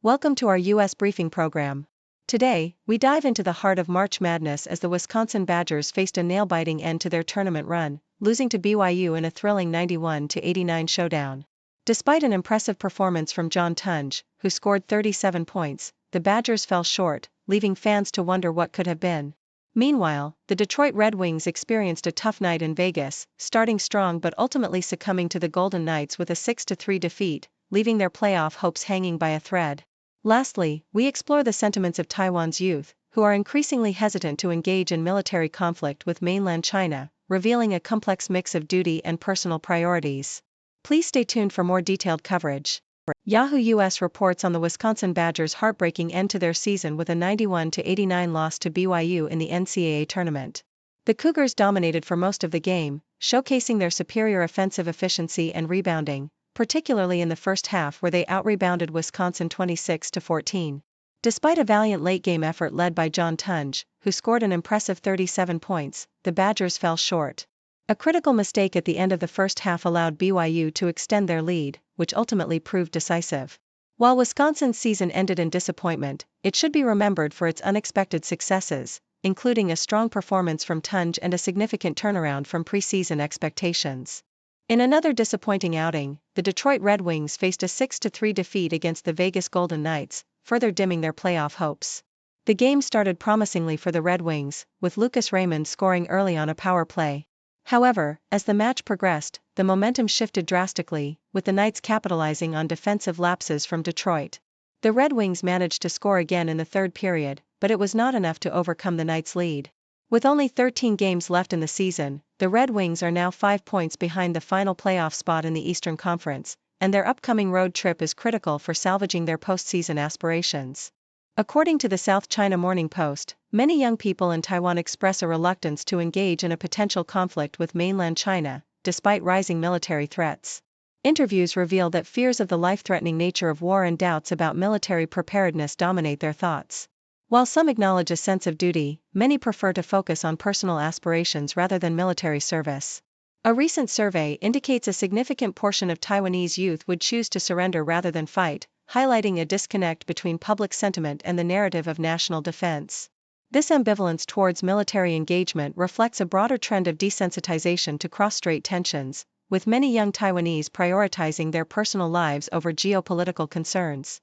Welcome to our U.S. briefing program. Today, we dive into the heart of March Madness as the Wisconsin Badgers faced a nail-biting end to their tournament run, losing to BYU in a thrilling 91-89 showdown. Despite an impressive performance from John Tonje, who scored 37 points, the Badgers fell short, leaving fans to wonder what could have been. Meanwhile, the Detroit Red Wings experienced a tough night in Vegas, starting strong but ultimately succumbing to the Golden Knights with a 6-3 defeat, leaving their playoff hopes hanging by a thread. Lastly, we explore the sentiments of Taiwan's youth, who are increasingly hesitant to engage in military conflict with mainland China, revealing a complex mix of duty and personal priorities. Please stay tuned for more detailed coverage. Yahoo US reports on the Wisconsin Badgers' heartbreaking end to their season with a 91-89 loss to BYU in the NCAA tournament. The Cougars dominated for most of the game, showcasing their superior offensive efficiency and rebounding, particularly in the first half where they out-rebounded Wisconsin 26-14. Despite a valiant late-game effort led by John Tonje, who scored an impressive 37 points, the Badgers fell short. A critical mistake at the end of the first half allowed BYU to extend their lead, which ultimately proved decisive. While Wisconsin's season ended in disappointment, it should be remembered for its unexpected successes, including a strong performance from Tonje and a significant turnaround from preseason expectations. In another disappointing outing, the Detroit Red Wings faced a 6-3 defeat against the Vegas Golden Knights, further dimming their playoff hopes. The game started promisingly for the Red Wings, with Lucas Raymond scoring early on a power play. However, as the match progressed, the momentum shifted drastically, with the Knights capitalizing on defensive lapses from Detroit. The Red Wings managed to score again in the third period, but it was not enough to overcome the Knights' lead. With only 13 games left in the season, the Red Wings are now 5 points behind the final playoff spot in the Eastern Conference, and their upcoming road trip is critical for salvaging their postseason aspirations. According to the South China Morning Post, many young people in Taiwan express a reluctance to engage in a potential conflict with mainland China, despite rising military threats. Interviews reveal that fears of the life-threatening nature of war and doubts about military preparedness dominate their thoughts. While some acknowledge a sense of duty, many prefer to focus on personal aspirations rather than military service. A recent survey indicates a significant portion of Taiwanese youth would choose to surrender rather than fight, highlighting a disconnect between public sentiment and the narrative of national defense. This ambivalence towards military engagement reflects a broader trend of desensitization to cross-strait tensions, with many young Taiwanese prioritizing their personal lives over geopolitical concerns.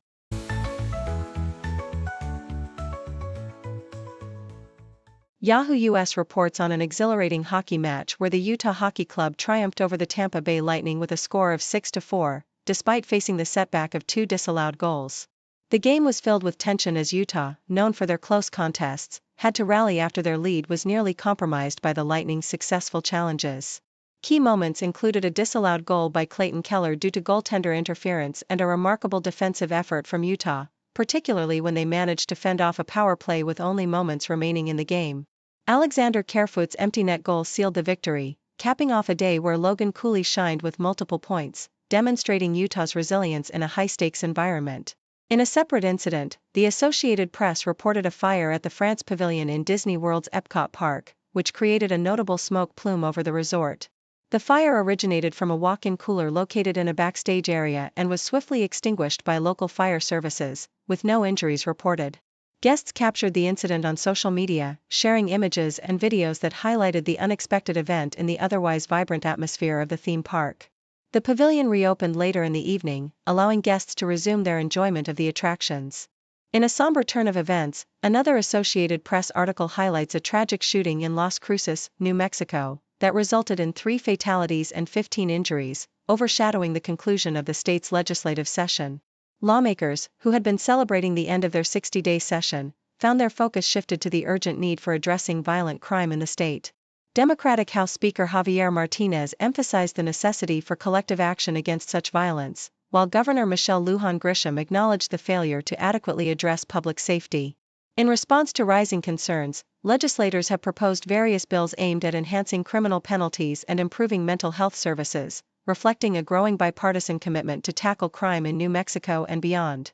Yahoo US reports on an exhilarating hockey match where the Utah Hockey Club triumphed over the Tampa Bay Lightning with a score of 6-4, despite facing the setback of 2 disallowed goals. The game was filled with tension as Utah, known for their close contests, had to rally after their lead was nearly compromised by the Lightning's successful challenges. Key moments included a disallowed goal by Clayton Keller due to goaltender interference and a remarkable defensive effort from Utah, particularly when they managed to fend off a power play with only moments remaining in the game. Alexander Kerfoot's empty net goal sealed the victory, capping off a day where Logan Cooley shined with multiple points, demonstrating Utah's resilience in a high-stakes environment. In a separate incident, the Associated Press reported a fire at the France Pavilion in Disney World's Epcot Park, which created a notable smoke plume over the resort. The fire originated from a walk-in cooler located in a backstage area and was swiftly extinguished by local fire services, with no injuries reported. Guests captured the incident on social media, sharing images and videos that highlighted the unexpected event in the otherwise vibrant atmosphere of the theme park. The pavilion reopened later in the evening, allowing guests to resume their enjoyment of the attractions. In a somber turn of events, another Associated Press article highlights a tragic shooting in Las Cruces, New Mexico, that resulted in 3 fatalities and 15 injuries, overshadowing the conclusion of the state's legislative session. Lawmakers, who had been celebrating the end of their 60-day session, found their focus shifted to the urgent need for addressing violent crime in the state. Democratic House Speaker Javier Martinez emphasized the necessity for collective action against such violence, while Governor Michelle Lujan Grisham acknowledged the failure to adequately address public safety. In response to rising concerns, legislators have proposed various bills aimed at enhancing criminal penalties and improving mental health services, reflecting a growing bipartisan commitment to tackle crime in New Mexico and beyond.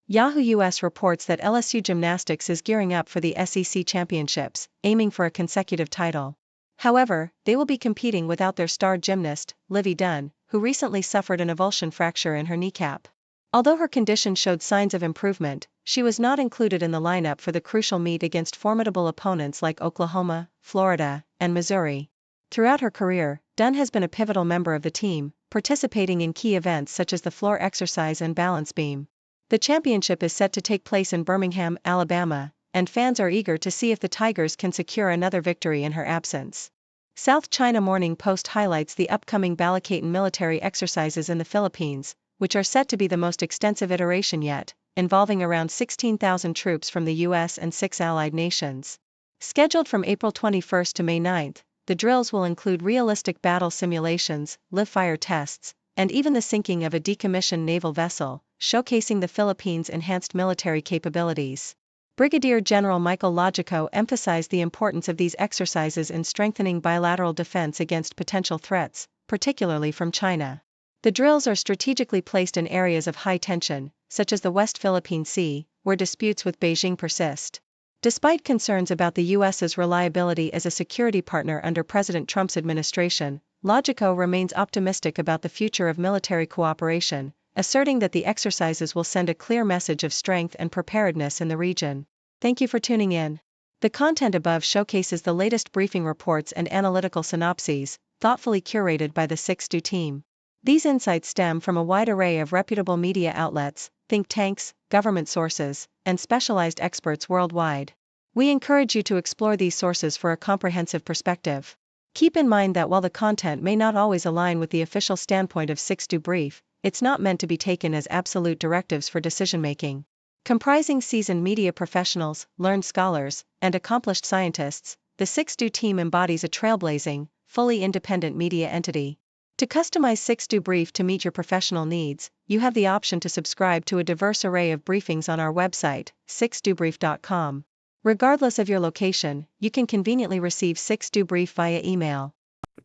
Yahoo US reports that LSU Gymnastics is gearing up for the SEC Championships, aiming for a consecutive title. However, they will be competing without their star gymnast, Livy Dunn, who recently suffered an avulsion fracture in her kneecap. Although her condition showed signs of improvement, she was not included in the lineup for the crucial meet against formidable opponents like Oklahoma, Florida, and Missouri. Throughout her career, Dunn has been a pivotal member of the team, participating in key events such as the floor exercise and balance beam. The championship is set to take place in Birmingham, Alabama, and fans are eager to see if the Tigers can secure another victory in her absence. South China Morning Post highlights the upcoming Balikatan military exercises in the Philippines, which are set to be the most extensive iteration yet, involving around 16,000 troops from the US and 6 allied nations. Scheduled from April 21 to May 9, the drills will include realistic battle simulations, live-fire tests, and even the sinking of a decommissioned naval vessel, showcasing the Philippines' enhanced military capabilities. Brigadier General Michael Logico emphasized the importance of these exercises in strengthening bilateral defense against potential threats, particularly from China. The drills are strategically placed in areas of high tension, such as the West Philippine Sea, where disputes with Beijing persist. Despite concerns about the U.S.'s reliability as a security partner under President Trump's administration, Logico remains optimistic about the future of military cooperation, asserting that the exercises will send a clear message of strength and preparedness in the region. Thank you for tuning in. The content above showcases the latest briefing reports and analytical synopses, thoughtfully curated by the 6Do team. These insights stem from a wide array of reputable media outlets, think tanks, government sources, and specialized experts worldwide. We encourage you to explore these sources for a comprehensive perspective. Keep in mind that while the content may not always align with the official standpoint of 6Do Brief, it's not meant to be taken as absolute directives for decision-making. Comprising seasoned media professionals, learned scholars, and accomplished scientists, the 6Do team embodies a trailblazing, fully independent media entity. To customize 6Do Brief to meet your professional needs, you have the option to subscribe to a diverse array of briefings on our website, 6dobrief.com. Regardless of your location, you can conveniently receive 6Do Brief via email.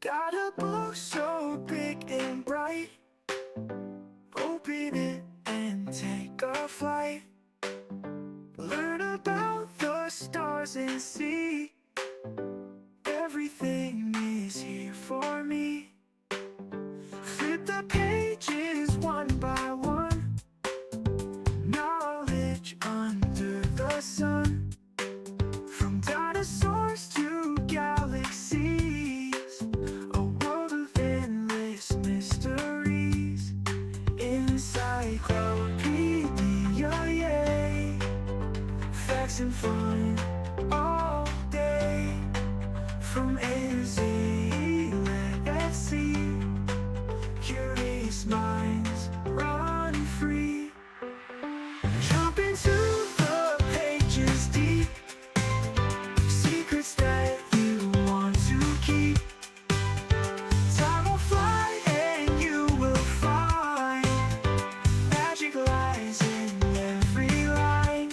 Got a book so big and bright, open it and take a flight. Learn about the stars and see, everything is here for me. Flip the pages one by one, knowledge under the sun. From dinosaurs to galaxies, a world of endless mysteries. Encyclopedia, yay! Facts and fun all day. From A to Z, let's see. Curious minds run free. Jump into the pages deep, secrets that you want to keep. Time will fly and you will find magic lies in every line.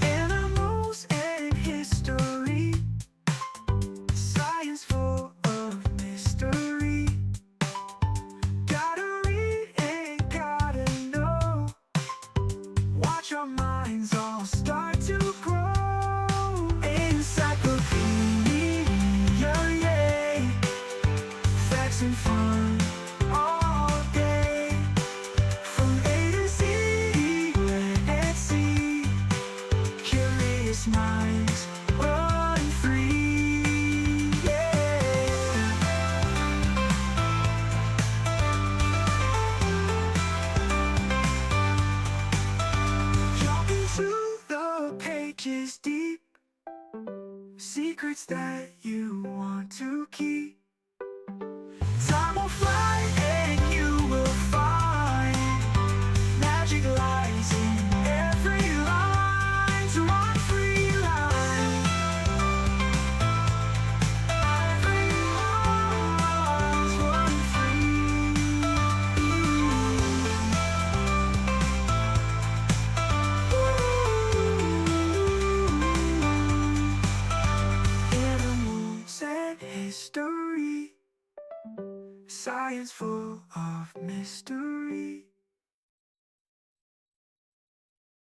Animals and history, science full of mystery. Gotta read and gotta know, watch our minds all start to grow. Encyclopedia, yay! Facts and fun all day. From A to Z, let's see. Curious minds run free, yeah. Jump into the pages deep, secrets that you want to keep. Time will fly and you will find magic lies in every line. To run free line, every line's run free. Animals and history, science full of mystery.